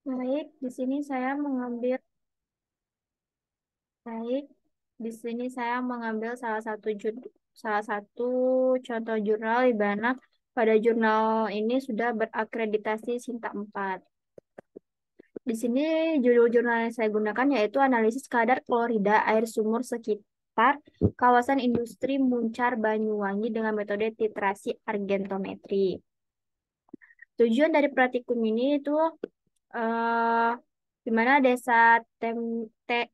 Baik, di sini saya mengambil baik. Di sini saya mengambil salah satu contoh jurnal di mana pada jurnal ini sudah berakreditasi Sinta 4. Di sini judul jurnal yang saya gunakan yaitu analisis kadar klorida air sumur sekitar kawasan industri Muncar Banyuwangi dengan metode titrasi argentometri. Tujuan dari praktikum ini itu eh, di mana Desa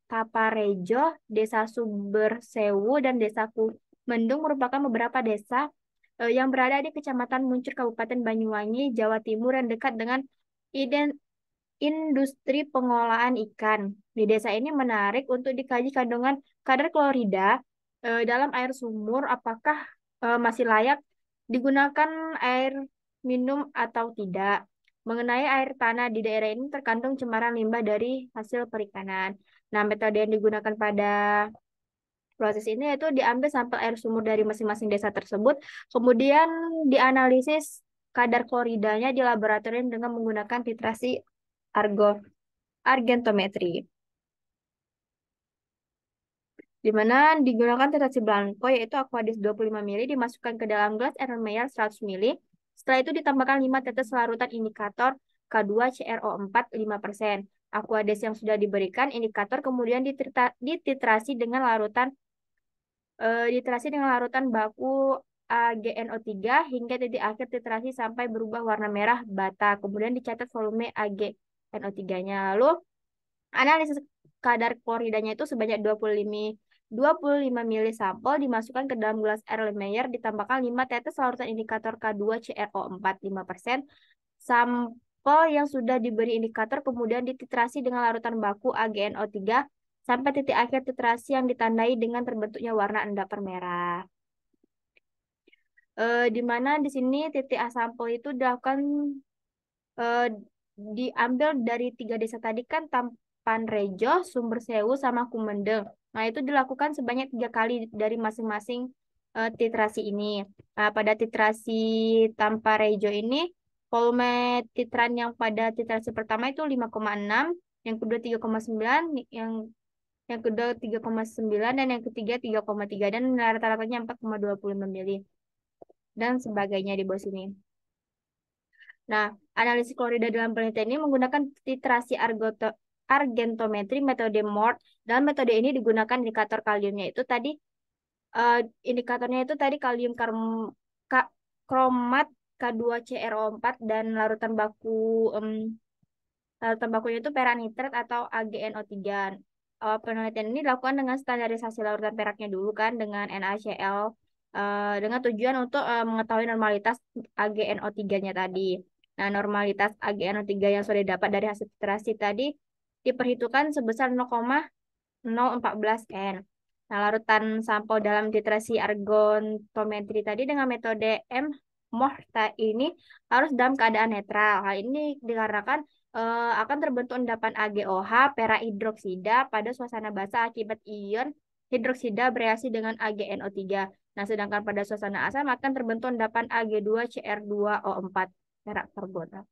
Taparejo, Desa Sumbersewu, dan Desa Kumendung merupakan beberapa desa yang berada di Kecamatan Muncur, Kabupaten Banyuwangi, Jawa Timur, yang dekat dengan iden- industri pengolahan ikan. Di desa ini menarik untuk dikaji kandungan kadar klorida dalam air sumur, apakah masih layak digunakan air minum atau tidak. Mengenai air tanah di daerah ini terkandung cemaran limbah dari hasil perikanan. Nah, metode yang digunakan pada proses ini yaitu diambil sampel air sumur dari masing-masing desa tersebut, kemudian dianalisis kadar kloridanya di laboratorium dengan menggunakan titrasi argentometri, di mana digunakan titrasi blanco yaitu Aquadis 25 ml dimasukkan ke dalam gelas Erlenmeyer 100 ml. Setelah itu ditambahkan 5 tetes larutan indikator K2CrO4 5%. Aquades yang sudah diberikan indikator kemudian dititrasi dengan larutan baku AgNO3 hingga titik akhir titrasi sampai berubah warna merah bata. Kemudian dicatat volume AgNO3-nya. Lalu analisis kadar kloridanya itu sebanyak 25 mili sampel dimasukkan ke dalam gelas Erlenmeyer, ditambahkan 5 tetes larutan indikator K2CrO4 5%. Sampel yang sudah diberi indikator kemudian dititrasi dengan larutan baku AgNO3 sampai titik akhir titrasi yang ditandai dengan terbentuknya warna endapan merah. Di mana di sini titik A sampel itu dilakukan eh, diambil dari 3 desa tadi kan Tampanrejo, Sumbersewu, sama Kumendeng. Nah, itu dilakukan sebanyak 3 kali dari masing-masing titrasi ini. Nah, pada titrasi Tamparejo ini, volume titran yang pada titrasi pertama itu 5,6, yang kedua 3,9, yang kedua 3,9, dan yang ketiga 3,3, dan rata-ratanya 4,25 mili, dan sebagainya di bawah sini. Nah, analisis klorida dalam penelitian ini menggunakan titrasi argentometri metode MORT. Dalam metode ini digunakan indikator kaliumnya itu tadi eh, indikatornya itu tadi kromat K2CrO4 dan larutan bakunya itu peranitrat atau AgNO3. Penelitian ini dilakukan dengan standarisasi larutan peraknya dulu kan dengan NaCl dengan tujuan untuk mengetahui normalitas AgNO3-nya tadi. Nah, normalitas AgNO3 yang sudah didapat dari hasil titrasi tadi diperhitungkan sebesar 0,014 N. Nah, larutan sampel dalam titrasi argontometri tadi dengan metode MORTA ini harus dalam keadaan netral. Hal ini dikarenakan akan terbentuk endapan AgOH perahidroksida pada suasana basah akibat ion hidroksida bereaksi dengan AgNO3. Nah, sedangkan pada suasana asam akan terbentuk endapan Ag2CR2O4 perak karbonat.